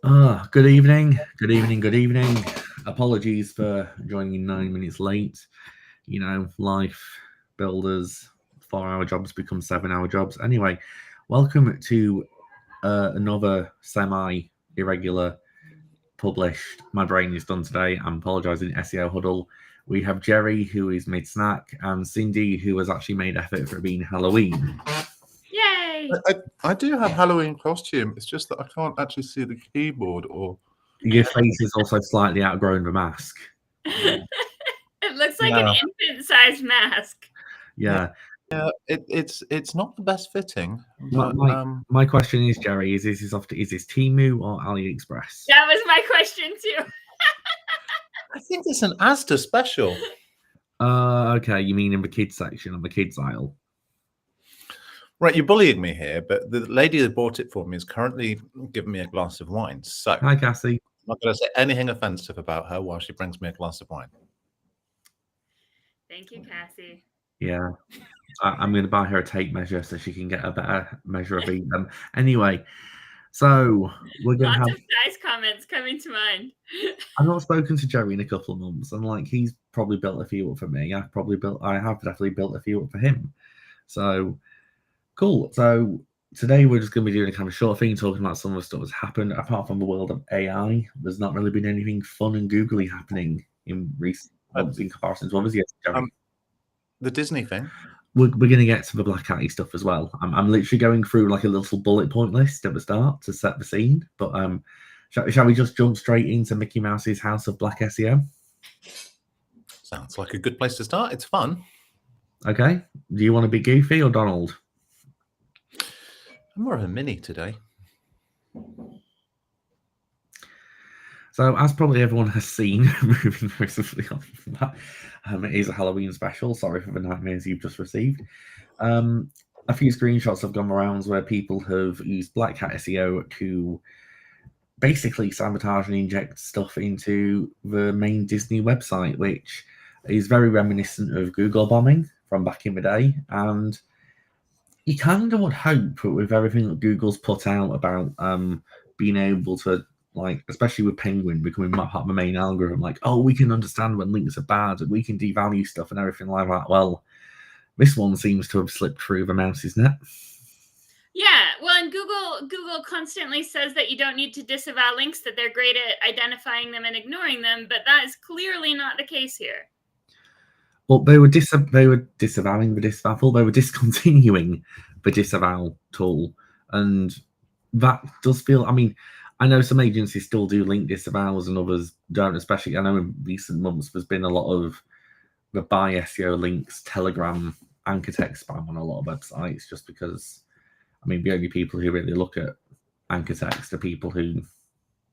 Good evening, good evening, good evening. Apologies for joining 9 minutes late. You know, life, builders, 4 hour jobs become 7 hour jobs. Anyway, welcome to another semi irregular published. My brain is done today. I'm apologising, SEO Huddle. We have Jerry, who is mid snack, and Cindy, who has actually made effort for it being Halloween. Yay! I do have Halloween costume. It's just that I can't actually see the keyboard or. Your face is also slightly outgrown the mask. It looks like an infant-sized mask. Yeah. Yeah, it's not the best fitting. But, my question is, Jerry, is this Temu or AliExpress? That was my question too. I think it's an Asda special. Okay, you mean in the kids section, on the kids aisle? Right, you're bullying me here, but the lady that bought it for me is currently giving me a glass of wine. So, hi, Cassie. I'm not going to say anything offensive about her while she brings me a glass of wine. Thank you, Cassie. Yeah, I'm going to buy her a tape measure so she can get a better measure of them. Anyway, so we're going to have lots of size comments coming to mind. I've not spoken to Jerry in a couple of months, and like he's probably built a few up for me. I have definitely built a few up for him. So cool. So today we're just going to be doing a kind of short thing, talking about some of the stuff that's happened. Apart from the world of AI, there's not really been anything fun and googly happening in recent months in comparison to others yet. The Disney thing. We're going to get to the Black Hattie stuff as well. I'm literally going through like a little bullet point list at the start to set the scene. But shall we just jump straight into Mickey Mouse's House of Black SEO? Sounds like a good place to start. It's fun. Okay. Do you want to be Goofy or Donald? I'm more of a Minnie today. So, as probably everyone has seen, moving very swiftly on from that, it is a Halloween special. Sorry for the nightmares you've just received. A few screenshots have gone around where people have used Black Hat SEO to basically sabotage and inject stuff into the main Disney website, which is very reminiscent of Google bombing from back in the day. And you kind of would hope that with everything that Google's put out about being able to, like, especially with Penguin becoming part of the main algorithm, like, oh, we can understand when links are bad and we can devalue stuff and everything like that. Well, this one seems to have slipped through the mouse's net. Yeah, well, and Google constantly says that you don't need to disavow links, that they're great at identifying them and ignoring them, but that is clearly not the case here. Well, they were disavowing the disavow. They were discontinuing the disavow tool, and that does feel. I mean, I know some agencies still do link disavows and others don't. Especially, I know in recent months there's been a lot of the buy SEO links, Telegram anchor text spam on a lot of websites, just because. I mean, the only people who really look at anchor text are people who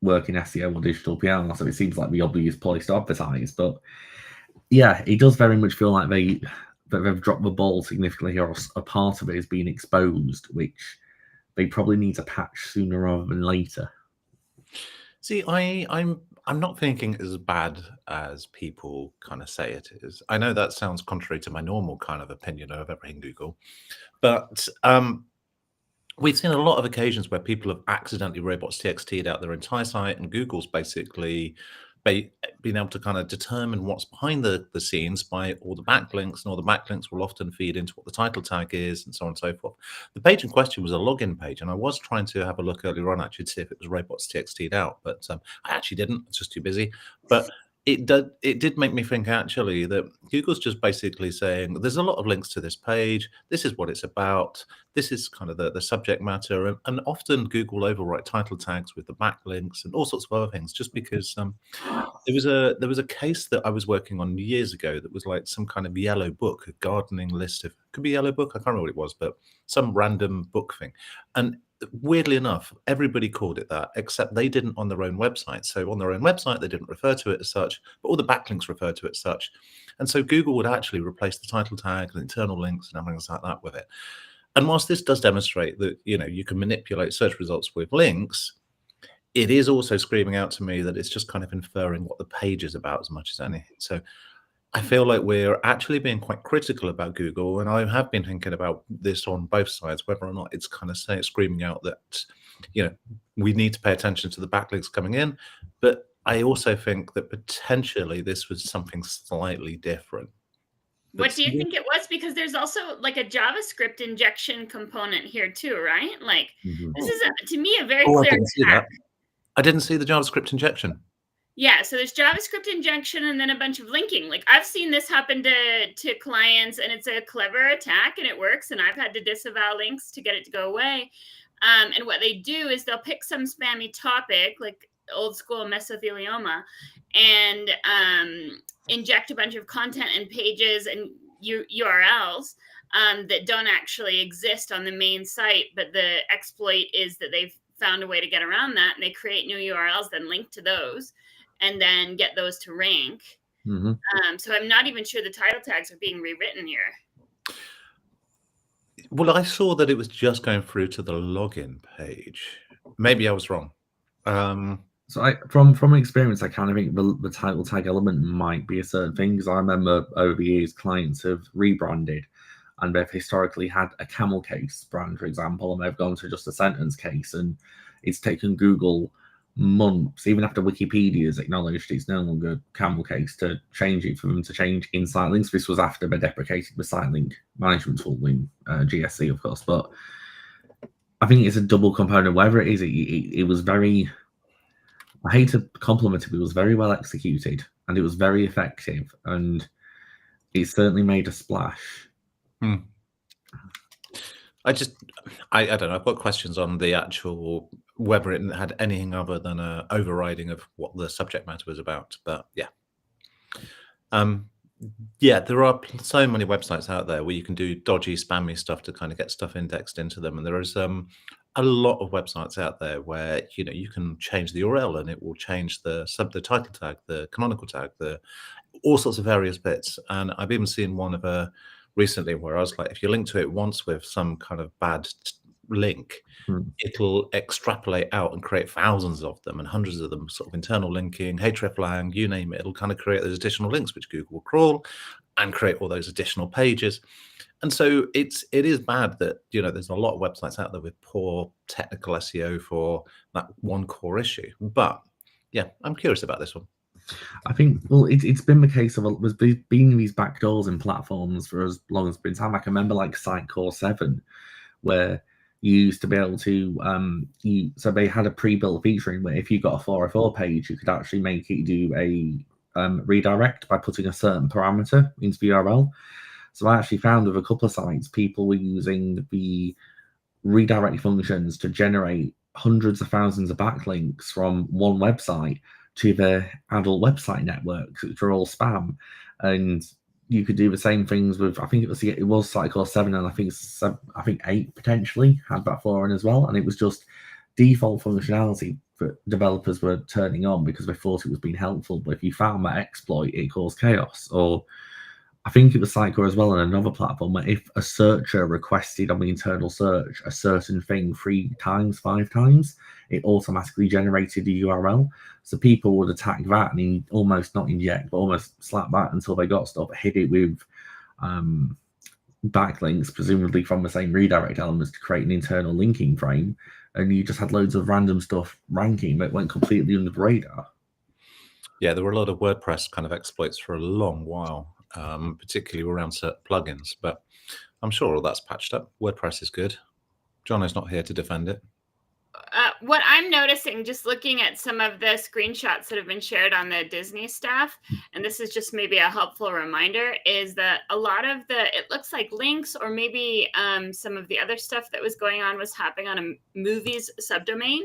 work in SEO or digital PR. So it seems like the obvious place to advertise, but. Yeah, it does very much feel like they've dropped the ball significantly here, or a part of it is being exposed, which they probably need to patch sooner rather than later. See, I'm not thinking as bad as people kind of say it is. I know that sounds contrary to my normal kind of opinion of everything Google, but we've seen a lot of occasions where people have accidentally robots.txt'd out their entire site, and Google's basically being able to kind of determine what's behind the scenes by all the backlinks, and all the backlinks will often feed into what the title tag is, and so on and so forth. The page in question was a login page, and I was trying to have a look earlier on actually to see if it was robots.txt'd out, but I actually didn't. It's just too busy. But it did make me think actually that Google's just basically saying there's a lot of links to this page. This is what it's about. This is kind of the subject matter, and often Google overwrite title tags with the backlinks and all sorts of other things. Just because there was a case that I was working on years ago that was like some kind of yellow book, a gardening list of, could be yellow book, I can't remember what it was, but some random book thing. And weirdly enough, everybody called it that, except they didn't on their own website. So on their own website, they didn't refer to it as such, but all the backlinks referred to it as such. And so Google would actually replace the title tag and internal links and everything like that with it. And whilst this does demonstrate that, you know, you can manipulate search results with links, it is also screaming out to me that it's just kind of inferring what the page is about as much as anything. So I feel like we're actually being quite critical about Google, and I have been thinking about this on both sides, whether or not it's kind of screaming out that we need to pay attention to the backlinks coming in, but I also think that potentially this was something slightly different. What do you think it was? Because there's also like a JavaScript injection component here too, right? Like this is to me a very clear I didn't see attack. that. I didn't see the JavaScript injection. Yeah, so there's JavaScript injection and then a bunch of linking. Like I've seen this happen to clients, and it's a clever attack and it works. And I've had to disavow links to get it to go away. And what they do is they'll pick some spammy topic, like old school mesothelioma, and inject a bunch of content and pages and URLs that don't actually exist on the main site. But the exploit is that they've found a way to get around that, and they create new URLs, then link to those, and then get those to rank. So I'm not even sure the title tags are being rewritten here. Well, I saw that it was just going through to the login page. Maybe I was wrong. So from experience, I kind of think the title tag element might be a certain thing, because I remember over the years clients have rebranded and they've historically had a camel case brand, for example, and they've gone to just a sentence case, and it's taken Google months, even after Wikipedia has acknowledged it's no longer camel case, to change it, for them to change in site links. This was after they deprecated the site link management tool in GSC, of course, but I think it's a double component. Whatever it is, it was very, I hate to compliment it, but it was very well executed and it was very effective, and it certainly made a splash. I don't know. I've got questions on the actual, whether it had anything other than a overriding of what the subject matter was about. But yeah. Yeah, there are so many websites out there where you can do dodgy, spammy stuff to kind of get stuff indexed into them. And there is a lot of websites out there where, you can change the URL and it will change the title tag, the canonical tag, all sorts of various bits. And I've even seen one of recently where I was like, if you link to it once with some kind of bad link, it'll extrapolate out and create thousands of them and hundreds of them, sort of internal linking, hreflang, you name it. It'll kind of create those additional links, which Google will crawl and create all those additional pages. And so it is bad that, there's a lot of websites out there with poor technical SEO for that one core issue. But yeah, I'm curious about this one. I think, well, it's been the case of there's been these backdoors in platforms for as long as it's been time. I can remember like Sitecore 7, where you used to be able to so they had a pre-built featuring where if you got a 404 page, you could actually make it do a redirect by putting a certain parameter into the URL. So I actually found with a couple of sites, people were using the redirect functions to generate hundreds of thousands of backlinks from one website to their adult website networks, which are all spam. And you could do the same things with, I think it was Sitecore 7, and I think 8 potentially had that 4 in as well. And it was just default functionality that developers were turning on because they thought it was being helpful. But if you found that exploit, it caused chaos. Or I think it was Sitecore as well on another platform, where if a searcher requested on the internal search a certain thing 3 times, 5 times, it automatically generated a URL. So people would attack that and almost not inject, but almost slap that until they got stuff, hit it with backlinks, presumably from the same redirect elements, to create an internal linking frame. And you just had loads of random stuff ranking that went completely under the radar. Yeah, there were a lot of WordPress kind of exploits for a long while, particularly around certain plugins. But I'm sure all that's patched up. WordPress is good. Jono's not here to defend it. What I'm noticing, just looking at some of the screenshots that have been shared on the Disney staff, and this is just maybe a helpful reminder, is that a lot of it looks like links, or maybe some of the other stuff that was going on was happening on a movies subdomain.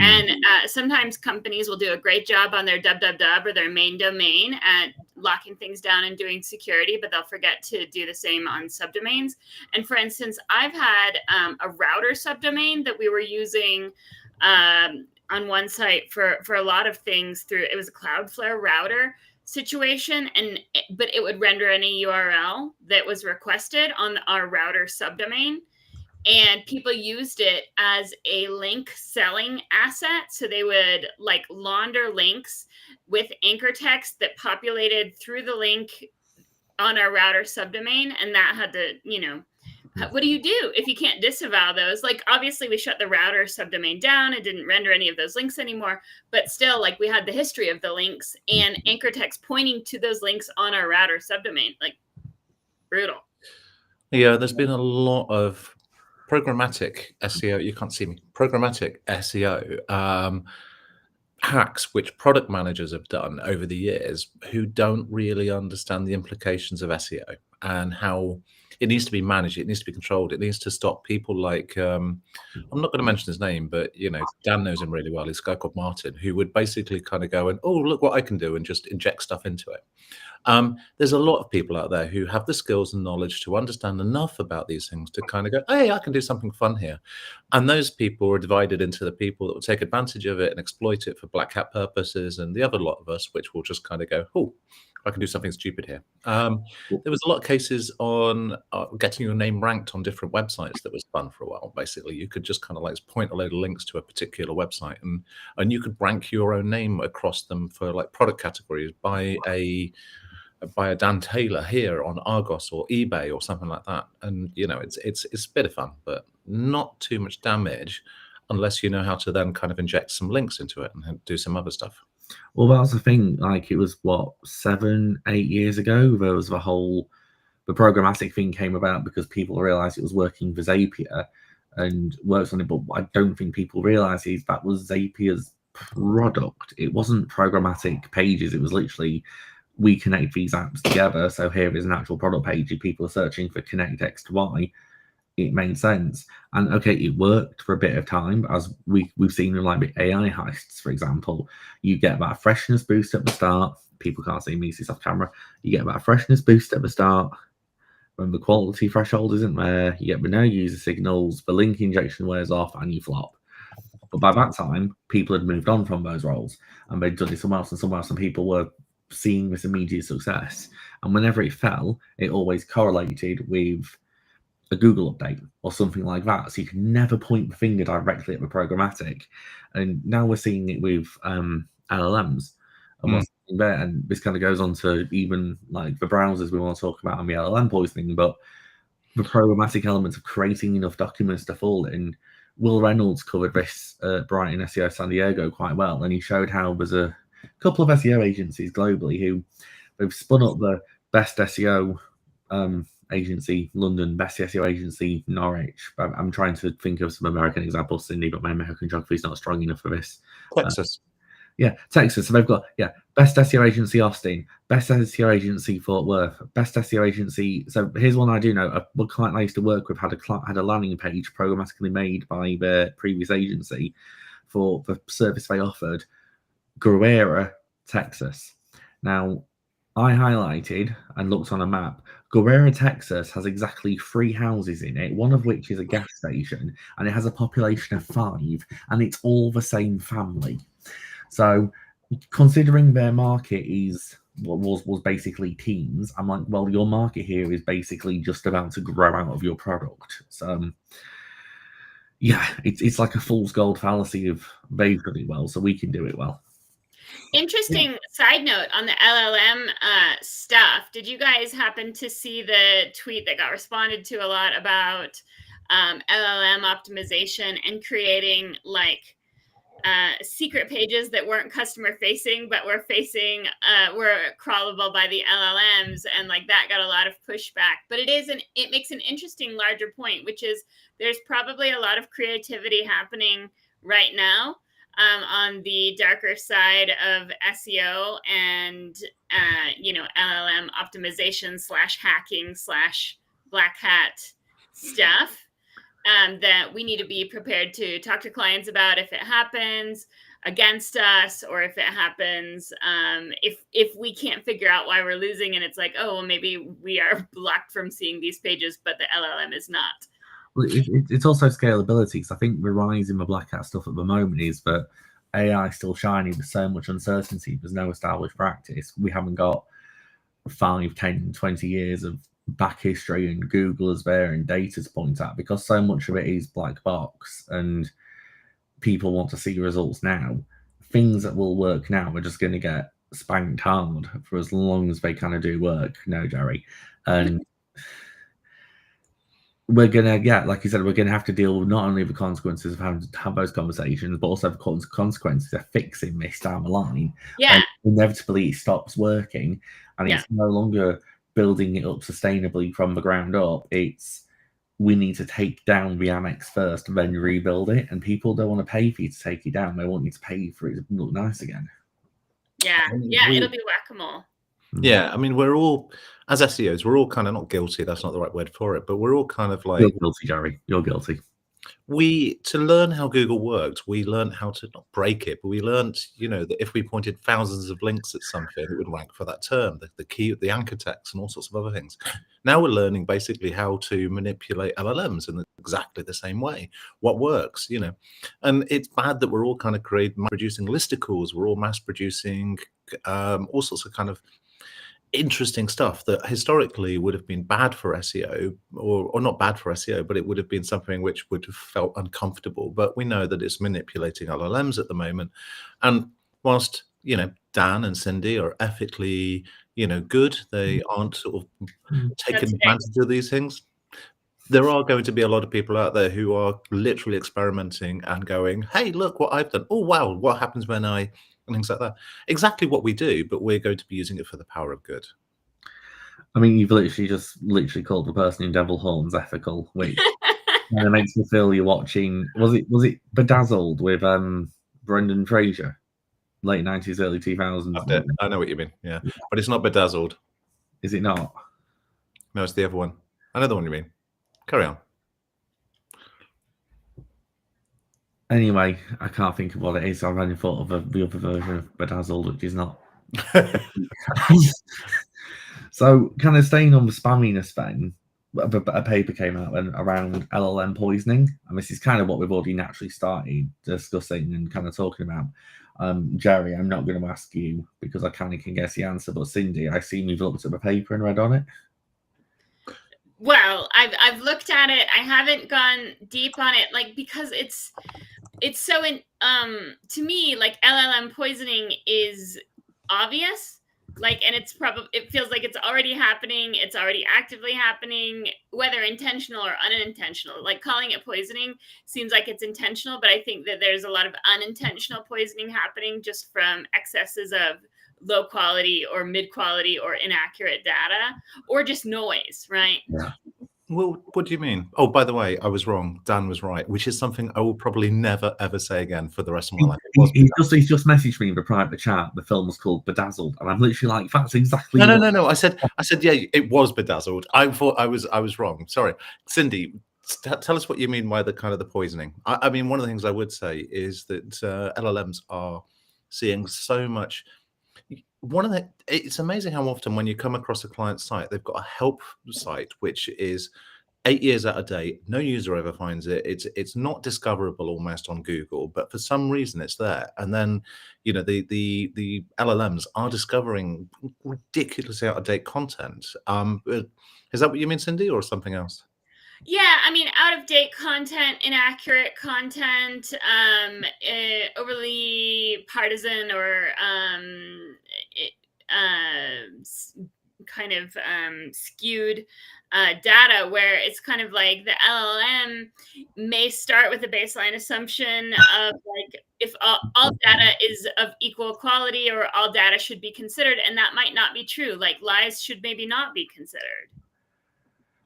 And sometimes companies will do a great job on their www or their main domain at locking things down and doing security, but they'll forget to do the same on subdomains. And for instance, I've had a router subdomain that we were using on one site for a lot of things. It was a Cloudflare router situation, but it would render any URL that was requested on our router subdomain, and people used it as a link selling asset. So they would like launder links with anchor text that populated through the link on our router subdomain, and that had to What do you do if you can't disavow those? Like, obviously we shut the router subdomain down and didn't render any of those links anymore, but still, like, we had the history of the links and anchor text pointing to those links on our router subdomain. Like, brutal. Yeah, there's been a lot of programmatic SEO. You can't see me. Programmatic SEO hacks which product managers have done over the years who don't really understand the implications of SEO and how it needs to be managed, it needs to be controlled, it needs to stop people like I'm not going to mention his name, but you know, Dan knows him really well. He's a guy called Martin who would basically kind of go and, oh, look what I can do, and just inject stuff into it. There's a lot of people out there who have the skills and knowledge to understand enough about these things to kind of go, hey, I can do something fun here. And those people are divided into the people that will take advantage of it and exploit it for black hat purposes, and the other lot of us, which will just kind of go, oh, I can do something stupid here. There was a lot of cases on getting your name ranked on different websites that was fun for a while. Basically, you could just kind of like point a load of links to a particular website, and you could rank your own name across them for like product categories by a Dan Taylor here on Argos or eBay or something like that. And you know, it's a bit of fun, but not too much damage unless you know how to then kind of inject some links into it and do some other stuff. Well, that's the thing. Like, it was what, 7, 8 years ago. There was the programmatic thing came about because people realized it was working for Zapier and works on it. But I don't think people realized is that was Zapier's product. It wasn't programmatic pages. It was literally, we connect these apps together. So here is an actual product page. If people are searching for connect X to Y, it made sense. And okay, it worked for a bit of time, as we've seen in like the AI heists, for example. You get that freshness boost at the start. People can't see me, see off camera. You get that freshness boost at the start. When the quality threshold isn't there, you get the no user signals, the link injection wears off, and you flop. But by that time, people had moved on from those roles and they'd done it somewhere else, and people were seeing this immediate success. And whenever it fell, it always correlated with a Google update or something like that. So you can never point the finger directly at the programmatic. And now we're seeing it with LLMs and what's there. And this kind of goes on to even like the browsers we want to talk about and the LLM poisoning, but the programmatic elements of creating enough documents to fall in. Will Reynolds covered this at Brighton SEO San Diego quite well, and he showed how there's a couple of SEO agencies globally who they've spun up the best SEO agency London, best SEO agency Norwich. I'm trying to think of some American examples, Sydney, but my American geography is not strong enough for this. Texas. Texas. So they've got best SEO agency Austin, best SEO agency Fort Worth, best SEO agency. So here's one I do know. One client I used to work with had a landing page programmatically made by their previous agency for the service they offered. Guerrero, Texas. Now, I highlighted and looked on a map. Guerrero, Texas has exactly 3 houses in it, one of which is a gas station, and it has a population of 5, and it's all the same family. So, considering their market is what was basically teens, I'm like, well, your market here is basically just about to grow out of your product. So, it's like a fool's gold fallacy of they've done it well, so we can do it well. Interesting side note on the LLM stuff. Did you guys happen to see the tweet that got responded to a lot about LLM optimization and creating like secret pages that weren't customer facing, but were crawlable by the LLMs, and like that got a lot of pushback. But it makes an interesting larger point, which is there's probably a lot of creativity happening right now on the darker side of SEO and LLM optimization / hacking / black hat stuff. That we need to be prepared to talk to clients about if it happens against us, or if it happens, if we can't figure out why we're losing, and it's like, oh, well, maybe we are blocked from seeing these pages, but the LLM is not. Well, it's also scalability, because I think the rise in the black hat stuff at the moment is that AI is still shining. There's so much uncertainty. There's no established practice. We haven't got 5, 10, 20 years of back history, and Google is there and data to point at, because so much of it is black box and people want to see results now. Things that will work now are just going to get spanked hard for as long as they kind of do work. No, Jerry. And we're gonna, yeah, like you said, we're gonna have to deal with not only the consequences of having to have those conversations, but also the consequences of fixing this down the line. Yeah. And inevitably, it stops working, and Yeah. it's no longer building it up sustainably from the ground up. It's we need to take down the annex first and then rebuild it. And people don't want to pay for you to take it down; they want you to pay for it to look nice again. Yeah. I mean, Yeah. It'll be whack-a-mole. Yeah, I mean, we're all, as SEOs, we're all kind of not guilty. That's not the right word for it, but we're all kind of You're like, guilty, Jerry. You're guilty. to learn how Google worked, we learned how to not break it, but we learned, that if we pointed thousands of links at something, it would rank for that term, the key, the anchor text, and all sorts of other things. Now we're learning basically how to manipulate LLMs in exactly the same way. What works, and it's bad that we're all kind of producing listicles. We're all mass producing all sorts of kind of interesting stuff that historically would have been bad for SEO, or not bad for SEO, but it would have been something which would have felt uncomfortable. But we know that it's manipulating LLMs at the moment. And whilst, Dan and Cindy are ethically, good, they aren't sort of taking advantage of these things. There are going to be a lot of people out there who are literally experimenting and going, hey, look what I've done. Oh, wow, what happens when and things like that. Exactly what we do, but we're going to be using it for the power of good. I mean, you've literally called the person in Devil Horns ethical, which kind of makes me feel you're watching. Was it Bedazzled with Brendan Fraser, late 90s, early 2000s? I know what you mean. Yeah, but it's not Bedazzled. Is it not? No, it's the other one. I know the one you mean. Carry on. Anyway, I can't think of what it is. I've only thought of the other version of Bedazzled, which is not. So, kind of staying on the spamminess then, a paper came out around LLM poisoning, and this is kind of what we've already naturally started discussing and kind of talking about. Jerry, I'm not going to ask you because I kind of can guess the answer, but Cindy, I see you've looked at the paper and read on it. Well, I've looked at it. I haven't gone deep on it, like, because it's so to me, like, LLM poisoning is obvious, like, and it feels like it's already happening. It's already actively happening, whether intentional or unintentional. Like, calling it poisoning seems like it's intentional, but I think that there's a lot of unintentional poisoning happening just from excesses of low quality or mid quality or inaccurate data, or just noise, right? Yeah. Well, what do you mean? Oh, by the way, I was wrong. Dan was right, which is something I will probably never, ever say again for the rest of my life. He's just messaged me in the private chat. The film was called Bedazzled, and I'm literally like, that's exactly. No. I said, yeah, it was Bedazzled. I thought I was wrong. Sorry, Cindy. Tell us what you mean by the kind of the poisoning. I mean, one of the things I would say is that LLMs are seeing so much. It's amazing how often when you come across a client site, they've got a help site which is 8 years out of date. No user ever finds it. It's not discoverable almost on Google, but for some reason it's there. And then, the LLMs are discovering ridiculously out of date content. Is that what you mean, Cindy, or something else? Yeah, I mean, out of date content, inaccurate content, overly partisan or kind of skewed data, where it's kind of like the LLM may start with a baseline assumption of, like, if all data is of equal quality, or all data should be considered, and that might not be true. Like, lies should maybe not be considered.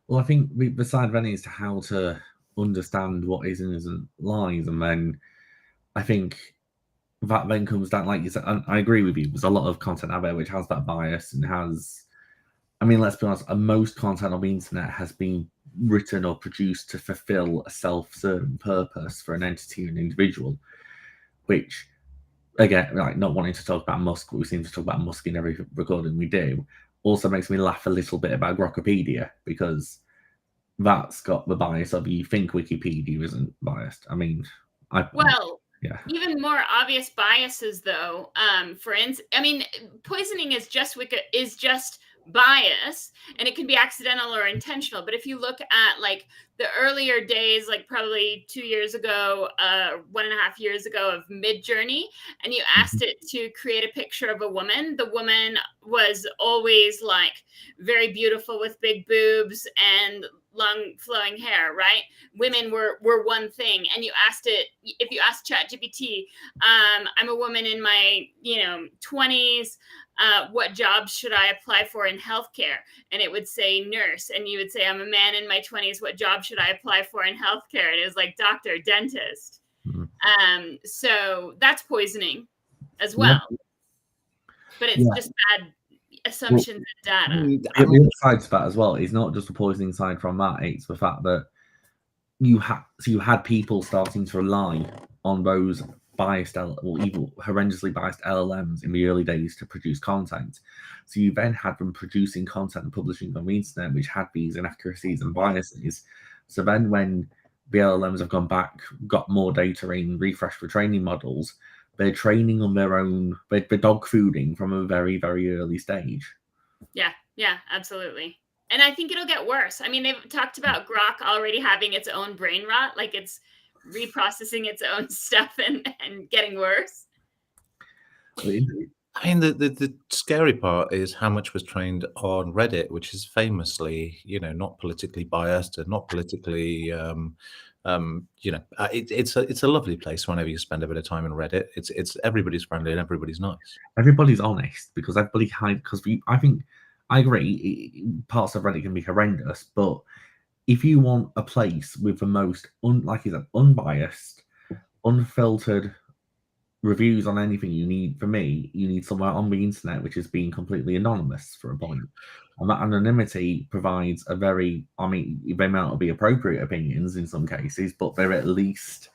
Well, I think the side then is to how to understand what is and isn't lies, and then I think that then comes down, like you said, I agree with you. There's a lot of content out there which has that bias and has, I mean, let's be honest, most content on the internet has been written or produced to fulfill a self-serving purpose for an entity or an individual, which, again, like, not wanting to talk about Musk, but we seem to talk about Musk in every recording we do, also makes me laugh a little bit about Grokkopedia, because that's got the bias of, you think Wikipedia isn't biased. I mean, yeah. Even more obvious biases, though. For instance, I mean, poisoning is just bias, and it can be accidental or intentional. But if you look at, like, the earlier days, like probably 2 years ago, 1.5 years ago, of Midjourney, and you asked it to create a picture of a woman, the woman was always, like, very beautiful with big boobs and long flowing hair, right? Women were one thing. And you asked it, if you asked ChatGPT, I'm a woman in my, 20s, what jobs should I apply for in healthcare? And it would say nurse. And you would say, I'm a man in my 20s, what job should I apply for in healthcare? And it was like doctor, dentist. So that's poisoning as well. But it's just bad assumptions and data. The other side to that as well is not just the poisoning side from that, it's the fact that you had people starting to rely on those biased or even horrendously biased LLMs in the early days to produce content. So you then had them producing content and publishing on the internet which had these inaccuracies and biases. So then when the LLMs have gone back, got more data in, refreshed the training models, they're training on their own, they're dog fooding from a very, very early stage. Yeah, absolutely. And I think it'll get worse. I mean, they've talked about Grok already having its own brain rot, like it's reprocessing its own stuff and getting worse. I mean, the scary part is how much was trained on Reddit, which is famously, not politically biased and not politically, it's a lovely place whenever you spend a bit of time in Reddit. It's everybody's friendly and everybody's nice. Everybody's honest because everybody I think I agree. Parts of Reddit can be horrendous, but if you want a place with the most, like you said, unbiased, unfiltered reviews on anything, you need somewhere on the internet which is being completely anonymous for a point. And that anonymity provides they may not be appropriate opinions in some cases, but they're at least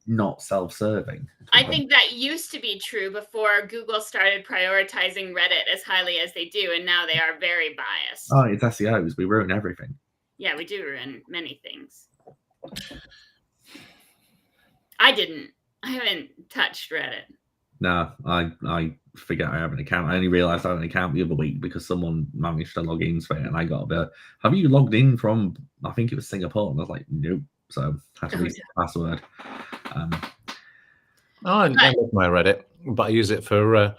not self-serving. I think that used to be true before Google started prioritizing Reddit as highly as they do, and now they are very biased. Oh, it's SEOs. We ruin everything. Yeah, we do ruin many things. I haven't touched Reddit. No, I forget I have an account. I only realized I have an account the other week because someone managed to log into it, and I got have you logged in from, I think it was Singapore? And I was like, nope. So I had to reset the password. I love my Reddit, but I use it for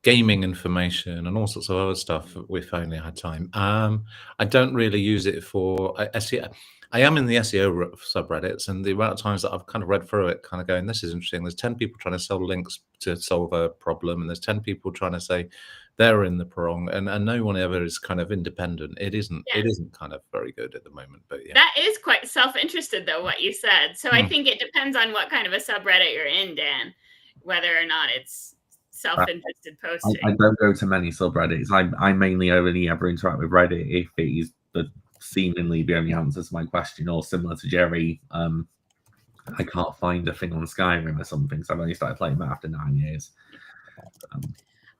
gaming information and all sorts of other stuff if only I had time. I don't really use it for SEO. I am in the SEO subreddits, and the amount of times that I've kind of read through it, kind of going, this is interesting. There's 10 people trying to sell links to solve a problem, and there's 10 people trying to say they're in the wrong, and no one ever is kind of independent. It isn't kind of very good at the moment, but yeah. That is quite self-interested though, what you said. So I think it depends on what kind of a subreddit you're in, Dan, whether or not it's self-interested posting. I don't go to many subreddits. I mainly only ever interact with Reddit if it is seemingly the only answer to my question, or similar to Jerry, I can't find a thing on Skyrim or something, so I've only started playing that after 9 years.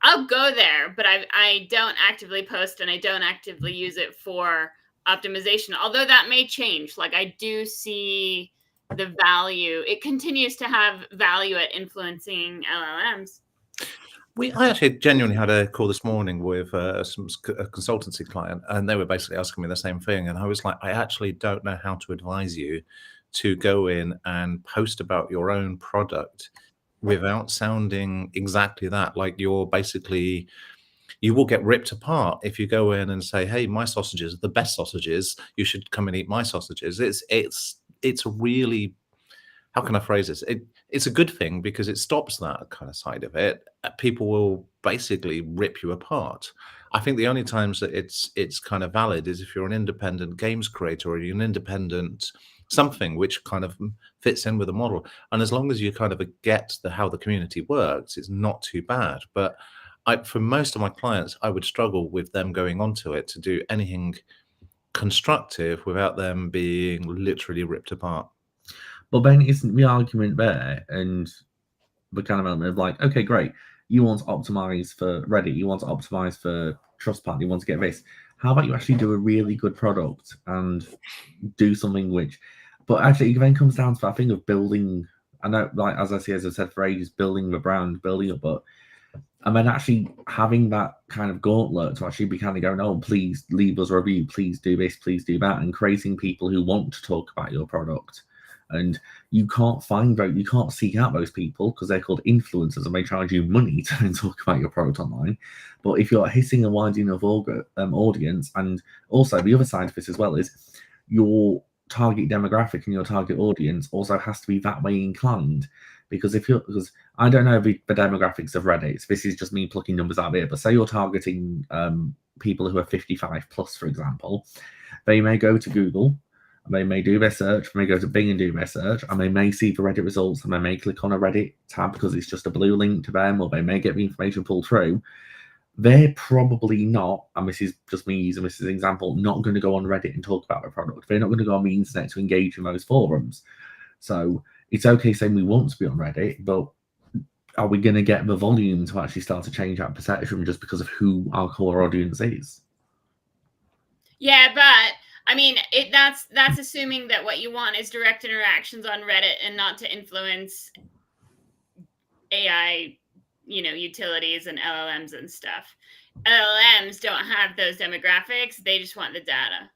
I'll go there, but I don't actively post and I don't actively use it for optimization, although that may change. Like I do see the value. It continues to have value at influencing LLMs. I actually genuinely had a call this morning with a consultancy client, and they were basically asking me the same thing. And I was like, I actually don't know how to advise you to go in and post about your own product without sounding exactly that. Like you will get ripped apart if you go in and say, hey, my sausages are the best sausages. You should come and eat my sausages. It's really, how can I phrase this? It's a good thing because it stops that kind of side of it. People will basically rip you apart. I think the only times that it's kind of valid is if you're an independent games creator or you're an independent something which kind of fits in with the model. And as long as you kind of get how the community works, it's not too bad. But for most of my clients, I would struggle with them going onto it to do anything constructive without them being literally ripped apart. But then isn't the argument there, and the kind of element of like, okay, great, you want to optimize for Reddit, you want to optimize for Trustpilot, you want to get this. How about you actually do a really good product and do something which, but actually it then comes down to that thing of building, I know, like, as I've said for ages, building the brand, building it, but, and then actually having that kind of gauntlet to actually be kind of going, oh, please leave us a review, please do this, please do that, and creating people who want to talk about your product. And you can't seek out those people because they're called influencers and they charge you money to talk about your product online. But if you're hitting a wide enough audience, and also the other side of this as well is your target demographic and your target audience also has to be that way inclined. Because because I don't know the demographics of Reddit, this is just me plucking numbers out of here, but say you're targeting people who are 55 plus, for example, they may go to Google, and they may do their search, they may go to Bing and do their search, and they may see the Reddit results, and they may click on a Reddit tab because it's just a blue link to them, or they may get the information pulled through. They're probably not, and this is just me using this as an example, not going to go on Reddit and talk about their product. They're not going to go on the internet to engage in those forums. So it's okay saying we want to be on Reddit, but are we going to get the volume to actually start to change that perception just because of who our core audience is? Yeah, but I mean, that's assuming that what you want is direct interactions on Reddit and not to influence AI, utilities and LLMs and stuff. LLMs don't have those demographics. They just want the data.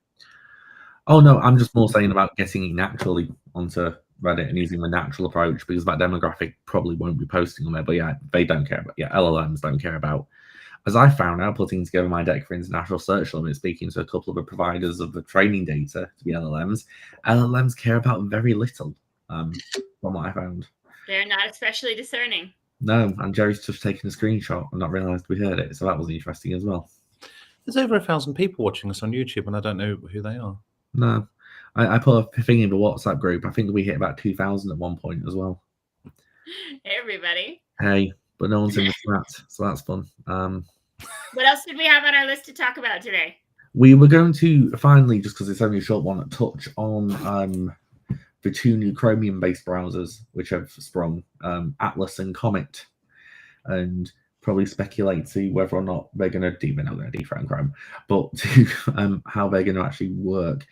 Oh, no, I'm just more saying about getting it naturally onto Reddit and using the natural approach, because that demographic probably won't be posting on there. But yeah, they don't care about, LLMs don't care about, as I found out putting together my deck for international search limits, speaking to a couple of the providers of the training data to be LLMs care about very little, from what I found. They're not especially discerning. No, and Jerry's just taken a screenshot and not realised we heard it, so that was interesting as well. There's over 1,000 people watching us on YouTube, and I don't know who they are. No, I put a thing in the WhatsApp group. I think we hit about 2,000 at one point as well. Hey, everybody. Hey, but no one's in the chat, so that's fun. What else did we have on our list to talk about today? We were going to finally, just because it's only a short one, touch on the two new Chromium-based browsers which have sprung, Atlas and Comet, and probably speculate to whether or not they're going to they're not going to dethrone Chrome, but to how they're going to actually work.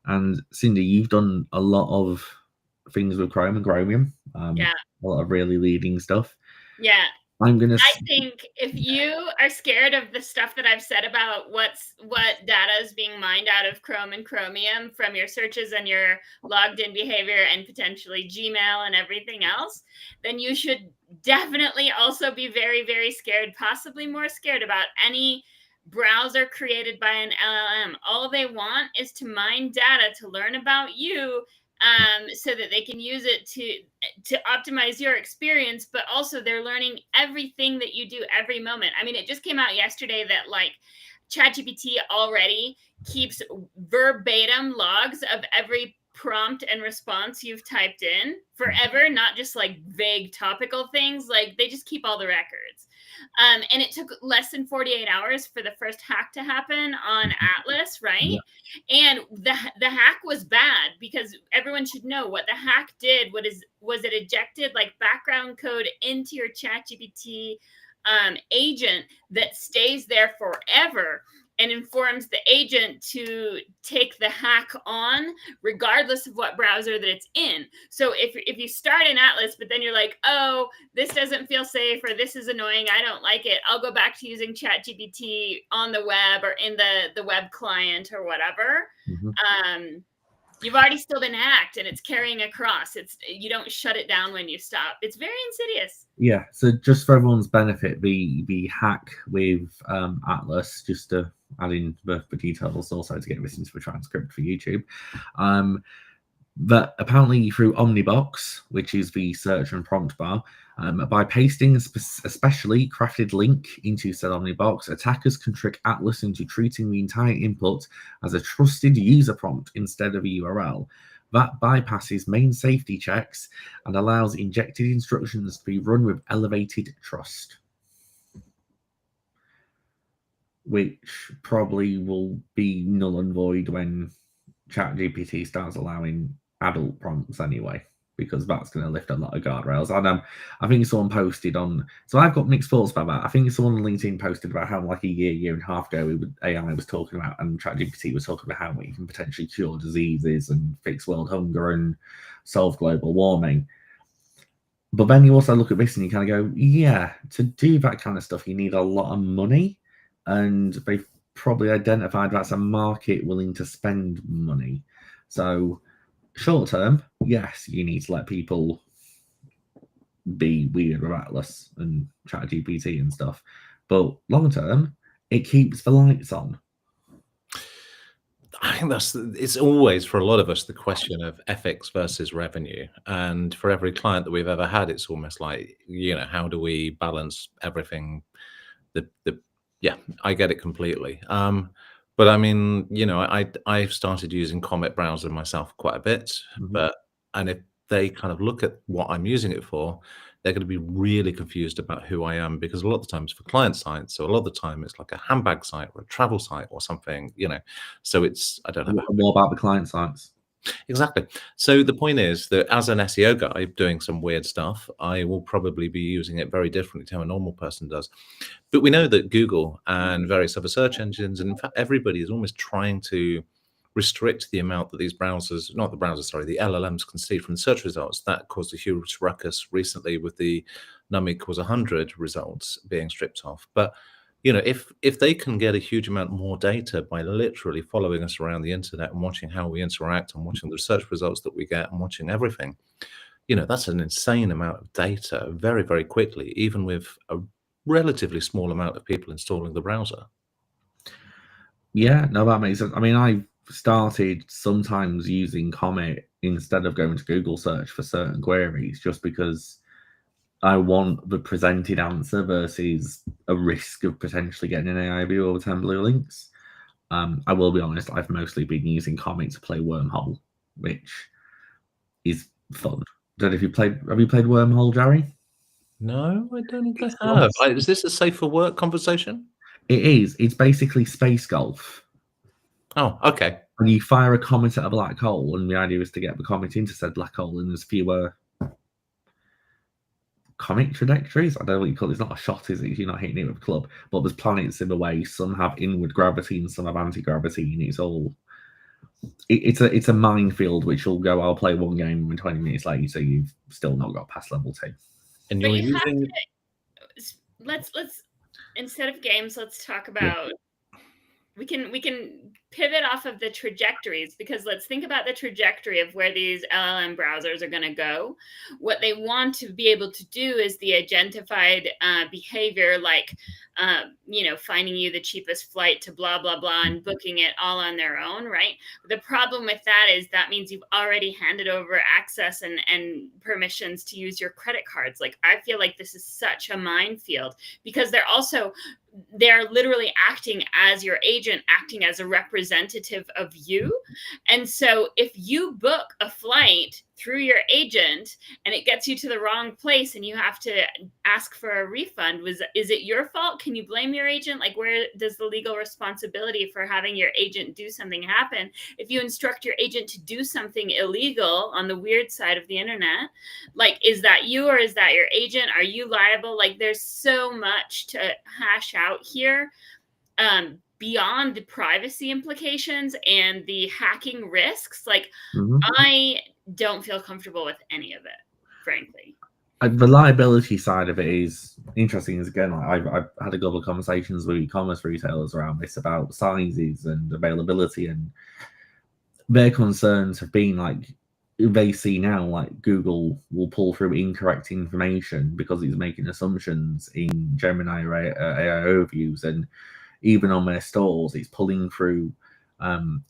And Cindy, you've done a lot of things with Chrome and Chromium, a lot of really leading stuff. Yeah. I think if you are scared of the stuff that I've said about what data is being mined out of Chrome and Chromium from your searches and your logged in behavior and potentially Gmail and everything else, then you should definitely also be very, very scared, possibly more scared about any browser created by an LLM. All they want is to mine data to learn about you, so that they can use it to optimize your experience, but also they're learning everything that you do every moment. I mean, it just came out yesterday that like ChatGPT already keeps verbatim logs of every prompt and response you've typed in forever, not just like vague topical things. Like they just keep all the records. And it took less than 48 hours for the first hack to happen on Atlas, right? Yeah. And the hack was bad because everyone should know what the hack did. Was it ejected like background code into your ChatGPT agent that stays there forever and informs the agent to take the hack on regardless of what browser that it's in. So if you start in Atlas, but then you're like, oh, this doesn't feel safe, or this is annoying, I don't like it, I'll go back to using ChatGPT on the web or in the web client or whatever. Mm-hmm. You've already still been hacked and it's carrying across. You don't shut it down when you stop. It's very insidious. Yeah, so just for everyone's benefit, the hack with Atlas, just to add in the details also to get this into the transcript for YouTube, that apparently through Omnibox, which is the search and prompt bar, by pasting a specially crafted link into said Omnibox, attackers can trick Atlas into treating the entire input as a trusted user prompt instead of a URL. That bypasses main safety checks and allows injected instructions to be run with elevated trust, which probably will be null and void when ChatGPT starts allowing adult prompts anyway, because that's going to lift a lot of guardrails. And I think someone posted on, so I've got mixed thoughts about that. I think someone on LinkedIn posted about how like a year and a half ago, AI was talking about, and ChatGPT was talking about how we can potentially cure diseases and fix world hunger and solve global warming. But then you also look at this and you kind of go, yeah, to do that kind of stuff, you need a lot of money. And they've probably identified that's a market willing to spend money. So short term, yes, you need to let people be weird with Atlas and ChatGPT and stuff. But long term, it keeps the lights on. I think it's always, for a lot of us, the question of ethics versus revenue. And for every client that we've ever had, it's almost like, how do we balance everything? The Yeah, I get it completely. But I mean, I've started using Comet Browser myself quite a bit, Mhm. and if they kind of look at what I'm using it for, they're going to be really confused about who I am, because a lot of the times for client sites, so a lot of the time it's like a handbag site or a travel site or something. So I don't have a What about the client sites? Exactly. So the point is that as an SEO guy doing some weird stuff, I will probably be using it very differently to how a normal person does. But we know that Google and various other search engines, and in fact, everybody is almost trying to restrict the amount that these browsers, not the browsers, sorry, the LLMs can see from the search results. That caused a huge ruckus recently with the num equals 100 results being stripped off. But if they can get a huge amount more data by literally following us around the internet and watching how we interact and watching the search results that we get and watching everything, that's an insane amount of data very, very quickly, even with a relatively small amount of people installing the browser. Yeah, no, that makes sense. I mean, I've started sometimes using Comet instead of going to Google search for certain queries, just because I want the presented answer versus a risk of potentially getting an AI view over 10 blue links. I will be honest, I've mostly been using Comet to play Wormhole, which is fun. Don't know if have you played Wormhole, Jerry? No, I don't think I It's have. lots. Is this a safe for work conversation? It is. It's basically space golf. Oh, okay. And you fire a comet at a black hole, and the idea is to get the comet into said black hole, and there's fewer comet trajectories. I don't know what you call it. It's not a shot, is it? You're not hitting it with a club. But there's planets in the way. Some have inward gravity and some have anti-gravity, and it's a minefield which will go, I'll play one game and 20 minutes later you've still not got past level 2. And But you're you have using to let's instead of games, let's talk Yeah. about we can pivot off of the trajectories, because let's think about the trajectory of where these LLM browsers are going to go. What they want to be able to do is the agentified behavior, like finding you the cheapest flight to blah blah blah and booking it all on their own, right? The problem with that is that means you've already handed over access and permissions to use your credit cards. Like, I feel like this is such a minefield, because they're literally acting as your agent, acting as a representative of you. And so if you book a flight through your agent and it gets you to the wrong place and you have to ask for a refund, is it your fault? Can you blame your agent? Like, where does the legal responsibility for having your agent do something happen? If you instruct your agent to do something illegal on the weird side of the internet, like, is that you or is that your agent? Are you liable? Like, there's so much to hash out here, beyond the privacy implications and the hacking risks. Like, I don't feel comfortable with any of it, frankly. The liability side of it is interesting. Is again, like, I've had a couple of conversations with e-commerce retailers around this about sizes and availability, and their concerns have been like, they see now like Google will pull through incorrect information because it's making assumptions in Gemini or AI overviews, and even on their stores, it's pulling through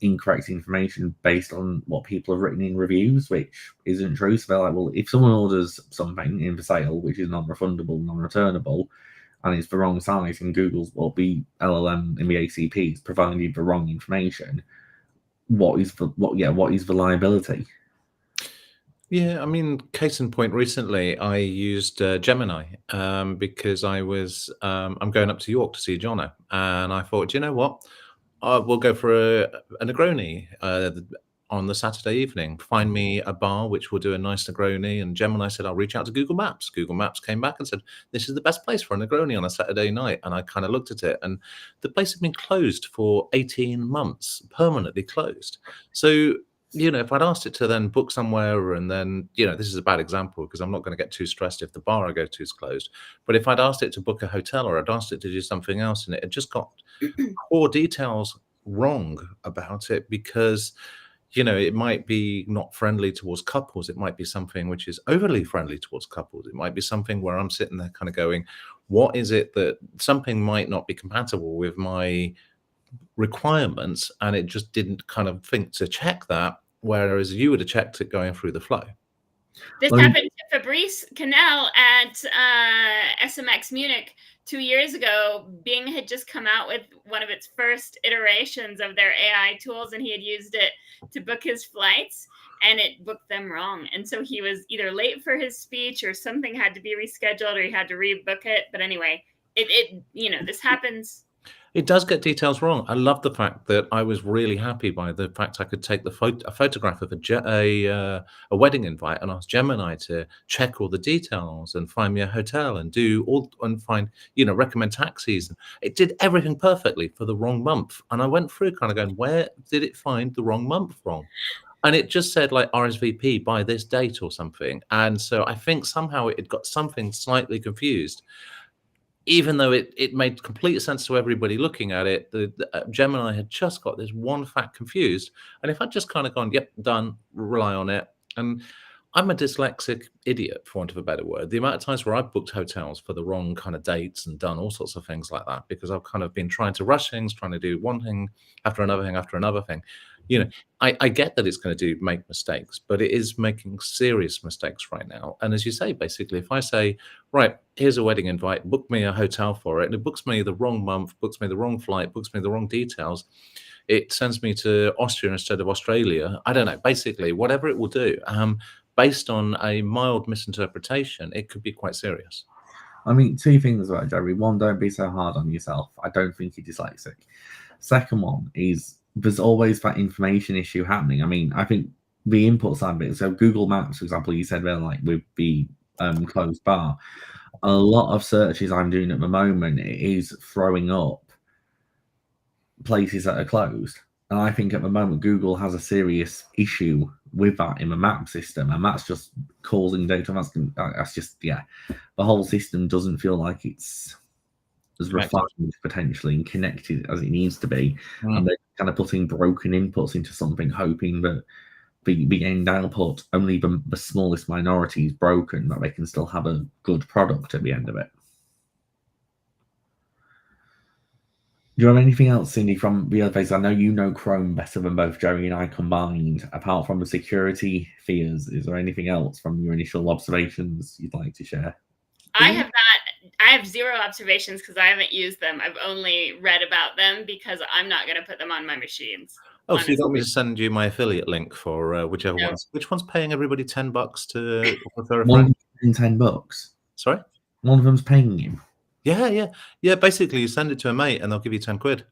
incorrect information based on what people have written in reviews, which isn't true. So they're like, well, if someone orders something in for sale, which is non-refundable, non-returnable, and it's the wrong size, and Google's the LLM in the ACP is providing the wrong information, what is the liability? Yeah, I mean, case in point, recently I used Gemini because I'm going up to York to see Jono, and I thought, you know what, we'll go for a Negroni on the Saturday evening. Find me a bar which will do a nice Negroni. And Gemini said, I'll reach out to Google Maps. Google Maps came back and said, this is the best place for a Negroni on a Saturday night. And I kind of looked at it, and the place had been closed for 18 months, permanently closed. So, if I'd asked it to then book somewhere, and then, this is a bad example because I'm not going to get too stressed if the bar I go to is closed. But if I'd asked it to book a hotel, or I'd asked it to do something else, and it had just got core details wrong about it, because it might be not friendly towards couples. It might be something which is overly friendly towards couples. It might be something where I'm sitting there kind of going, what is it that something might not be compatible with my requirements, and it just didn't kind of think to check that, whereas you would have checked it going through the flow. This happened to Fabrice Cannell at SMX Munich 2 years ago. Bing had just come out with one of its first iterations of their AI tools, and he had used it to book his flights, and it booked them wrong. And so he was either late for his speech, or something had to be rescheduled, or he had to rebook it. But anyway, this happens. It does get details wrong. I love the fact that I was really happy by the fact I could take a photograph of a wedding invite and ask Gemini to check all the details and find me a hotel and find, recommend taxis. It did everything perfectly for the wrong month. And I went through kind of going, where did it find the wrong month wrong? And it just said like RSVP by this date or something. And so I think somehow it got something slightly confused. Even though it made complete sense to everybody looking at it, the Gemini had just got this one fact confused. And if I'd just kind of gone, yep, done, rely on it. And I'm a dyslexic idiot, for want of a better word. The amount of times where I've booked hotels for the wrong kind of dates and done all sorts of things like that, because I've kind of been trying to rush things, trying to do one thing after another thing after another thing. I get that it's going to make mistakes, but it is making serious mistakes right now. And as you say, basically, if I say, right, here's a wedding invite, book me a hotel for it, and it books me the wrong month, books me the wrong flight, books me the wrong details, it sends me to Austria instead of Australia. I don't know, basically, whatever it will do, based on a mild misinterpretation, it could be quite serious. I mean, two things about Jerry. One, don't be so hard on yourself. I don't think you're dyslexic. Second one is, there's always that information issue happening. I mean, I think the input side of it, so Google Maps, for example, you said, well, like with the closed bar, a lot of searches I'm doing at the moment is throwing up places that are closed. And I think at the moment, Google has a serious issue with that in the map system. And that's just causing data. That's just, yeah, the whole system doesn't feel like it's as refined potentially and connected as it needs to be. And they're kind of putting broken inputs into something, hoping that the end output, only the smallest minority is broken, that they can still have a good product at the end of it. Do you have anything else, Cindy, from the other place? I know you know Chrome better than both Jerry and I combined. Apart from the security fears, is there anything else from your initial observations you'd like to share? I have zero observations because I haven't used them. I've only read about them because I'm not going to put them on my machines. Oh, honestly. So you want me to send you my affiliate link for whichever ones? Which one's paying everybody $10 to refer a friend? $10. Sorry? One of them's paying you. Yeah. Basically, you send it to a mate and they'll give you 10 quid.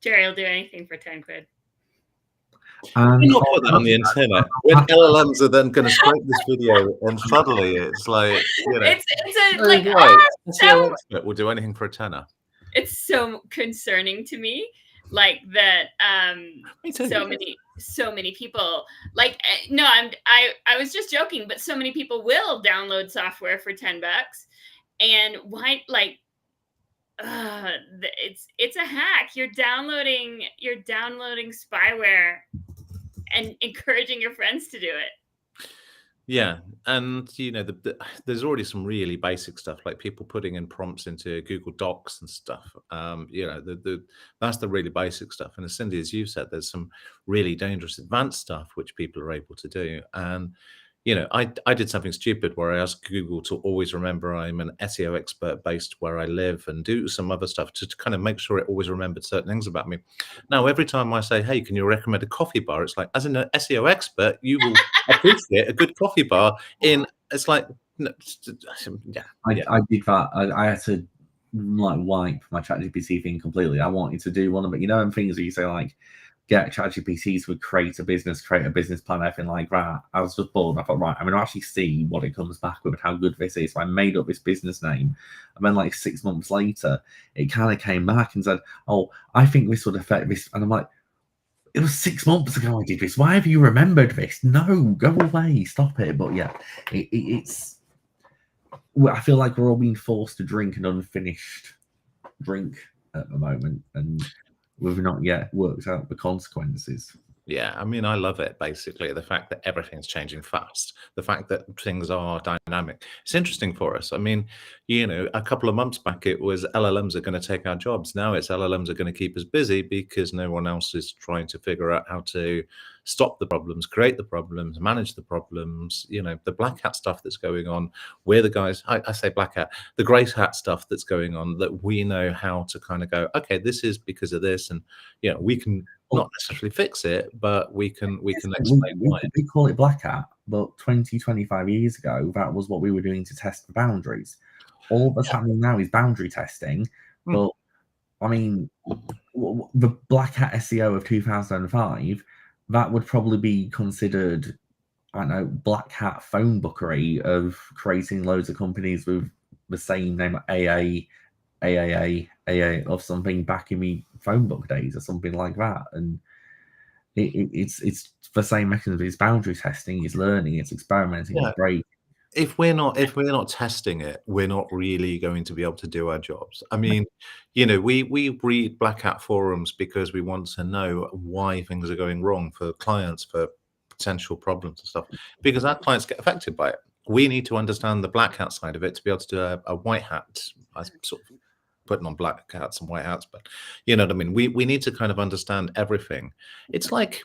Jerry will do anything for 10 quid. You're not put that on the internet. When LLMs are then going to scrape this video and suddenly it's like, we'll do anything for a tenner. It's so concerning to me, like that. So many people, like, no, I was just joking, but so many people will download software for $10, and why, like, it's a hack. You're downloading spyware and encouraging your friends to do it. Yeah, and there's already some really basic stuff, like people putting in prompts into Google Docs and stuff. That's the really basic stuff. And as Cindy, as you've said, there's some really dangerous advanced stuff which people are able to do. And I did something stupid where I asked Google to always remember I'm an SEO expert based where I live, and do some other stuff to kind of make sure it always remembered certain things about me. Now, every time I say, hey, can you recommend a coffee bar? It's like, as an SEO expert, you will appreciate a good coffee bar. It's like, no, yeah. I did that. I had to wipe my ChatGPT thing completely. I wanted to do one of it. And things where you say like, get ChatGPT to create a business plan, everything like that. I was just bored. I thought, right, I'm going to actually see what it comes back with and how good this is. So I made up this business name. And then like 6 months later, it kind of came back and said, oh, I think this would affect this. And I'm like, it was 6 months ago I did this. Why have you remembered this? No, go away. Stop it. But yeah, it's... I feel like we're all being forced to drink an unfinished drink at the moment. And we've not yet worked out the consequences. Yeah, I mean, I love it, basically. The fact that everything's changing fast, the fact that things are dynamic. It's interesting for us. I mean, a couple of months back, it was LLMs are going to take our jobs. Now it's LLMs are going to keep us busy because no one else is trying to figure out how to stop the problems, create the problems, manage the problems. The black hat stuff that's going on. We're the guys, I say black hat, the grey hat stuff that's going on, that we know how to kind of go, okay, this is because of this. And, we can not necessarily fix it, but we can explain why. We call it black hat, but 20, 25 years ago, that was what we were doing to test the boundaries. All that's happening now is boundary testing. But I mean, the black hat SEO of 2005, that would probably be considered, I don't know, black hat phone bookery of creating loads of companies with the same name, AA of something back in the phone book days or something like that. And it's the same mechanism. It's boundary testing, it's learning, it's experimenting, it's break. If we're not testing it, we're not really going to be able to do our jobs. I mean, we read black hat forums because we want to know why things are going wrong for clients, for potential problems and stuff, because our clients get affected by it. We need to understand the black hat side of it to be able to do a white hat. I sort of putting on black hats and white hats, but you know what I mean? We need to kind of understand everything. It's like,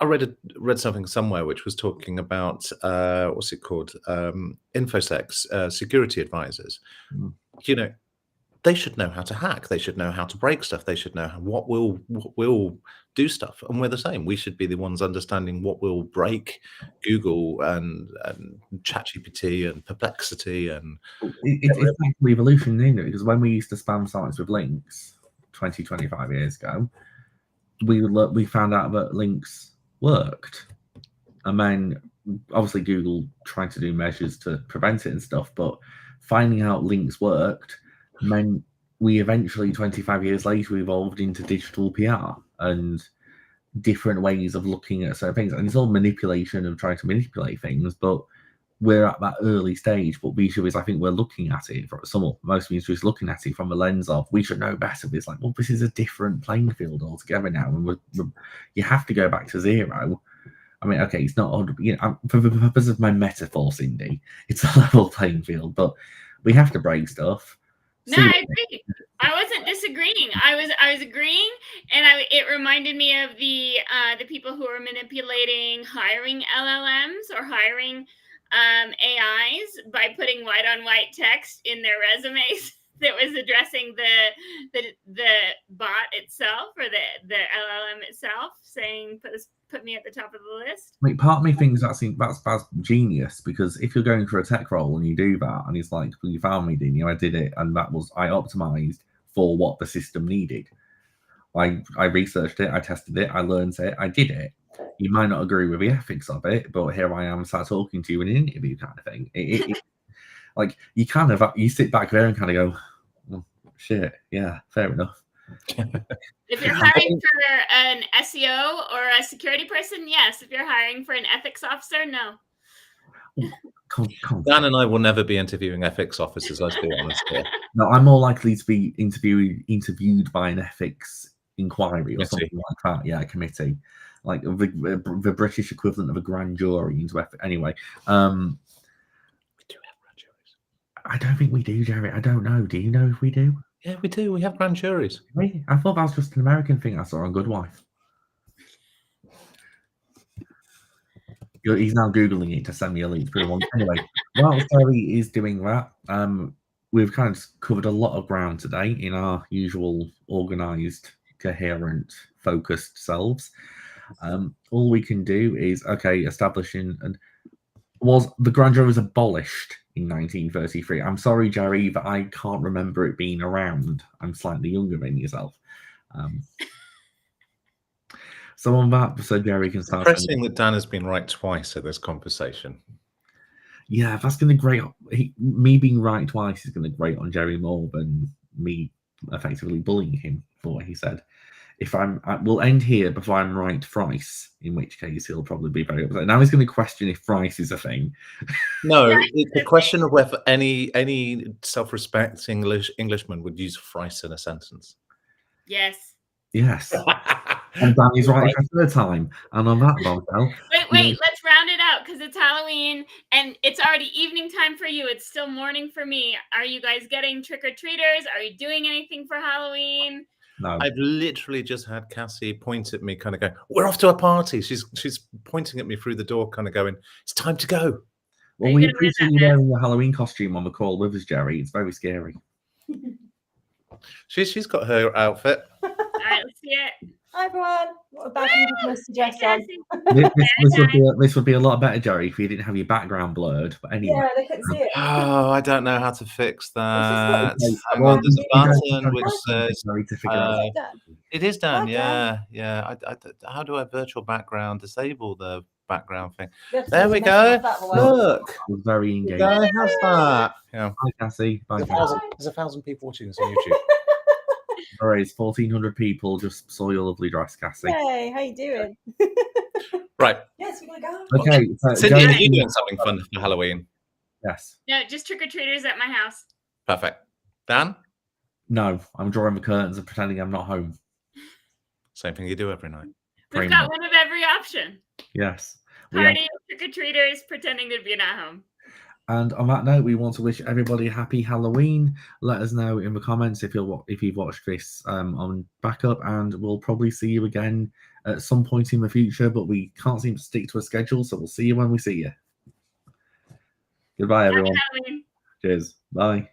I read something somewhere which was talking about what's it called? InfoSec security advisors. They should know how to hack. They should know how to break stuff. They should know what will do stuff. And we're the same. We should be the ones understanding what will break Google and ChatGPT and Perplexity. And it's actually evolution, isn't it? Because when we used to spam sites with links 20, 25 years ago, we found out that links worked. And then obviously Google tried to do measures to prevent it and stuff, but finding out links worked meant we eventually, 25 years later, evolved into digital PR and different ways of looking at certain things. And it's all manipulation of trying to manipulate things, but we're at that early stage. But we should, I think we're looking at it, most of us just looking at it from a lens of, we should know better. It's like, well, this is a different playing field altogether now. And you have to go back to zero. I mean, okay, it's not, for the purpose of my metaphor, Cindy, it's a level playing field, but we have to break stuff. No, I agree. I wasn't disagreeing. I was agreeing, and it reminded me of the people who are manipulating hiring LLMs or hiring AIs by putting white on white text in their resumes that was addressing the bot itself or the LLM itself, saying put me at the top of the list. Like, part of me thinks that's genius, because if you're going for a tech role and you do that, and it's like, well, you found me, didn't you? I did it, and I optimized for what the system needed. I researched it, I tested it, I learned it, I did it. You might not agree with the ethics of it, but here I am, sat talking to you in an interview, kind of thing. Like, you sit back there and kind of go, oh, shit, yeah, fair enough. If you're hiring for an SEO or a security person, yes. If you're hiring for an ethics officer, no. Dan and I will never be interviewing ethics officers, let's be honest here. No, I'm more likely to be interviewed by an ethics inquiry or something like that. Yeah, a committee, like the British equivalent of a grand jury into ethics. Anyway, we do have grand juries. I don't think we do, Jerry. I don't know. Do you know if we do? Yeah, we do. We have grand juries. Really? I thought that was just an American thing I saw on Good Wife. He's now Googling it to send me a link. Anyway, while Terry is doing that, we've kind of covered a lot of ground today in our usual organised, coherent, focused selves. All we can do is, establishing, and was the grand jury was abolished in 1933. I'm sorry, Jerry, but I can't remember it being around. I'm slightly younger than yourself. So on that, so Jerry can start. Interesting that Dan has been right twice at this conversation. Yeah, that's going to grate. Me being right twice is going to grate on Jerry more than me effectively bullying him for what he said. We'll end here before I'm right thrice, in which case he'll probably be very upset. Now he's going to question if thrice is a thing. No, it's a question of whether any self-respecting Englishman would use thrice in a sentence. Yes. Yes. And Danny's right for third time. And on that bombshell, Wait, let's round it out because it's Halloween and it's already evening time for you. It's still morning for me. Are you guys getting trick-or-treaters? Are you doing anything for Halloween? no. I've literally just had Cassie point at me, kind of going, "We're off to a party." She's pointing at me through the door, kind of going, "It's time to go." Well, we appreciate you wearing your Halloween costume on the call with us, Jerry. It's very scary. She's got her outfit. All right, let's see it. Hi everyone. What a bad message dress on. This would be a lot better, Jerry, if you didn't have your background blurred. But anyway. Yeah, they couldn't see it. Oh, I don't know how to fix that. Okay, Hang on, there's a button which Jerry says to figure out. it is done. Okay. Yeah. How do I virtual background disable the background thing? You have to There send we a message go. that way. Look. It was very engaging. Guys, how's that? Yeah. Bye, Cassie. Bye, There's Cassie. 1,000 people watching this on YouTube. All right, 1,400 people just saw your lovely dress, Cassie. Hey, how you doing? Right. Yes, we're gonna go. Okay. Cindy, are you doing something fun for Halloween? Yes. No, just trick-or-treaters at my house. Perfect. Dan? No, I'm drawing the curtains and pretending I'm not home. Same thing you do every night. We've got one of every option. Yes. Party, trick-or-treaters, pretending to be not home. And on that note, we want to wish everybody a happy Halloween. Let us know in the comments if you've watched this on backup, and we'll probably see you again at some point in the future, but we can't seem to stick to a schedule, so we'll see you when we see you. Goodbye, everyone. Happy Halloween. Cheers. Bye.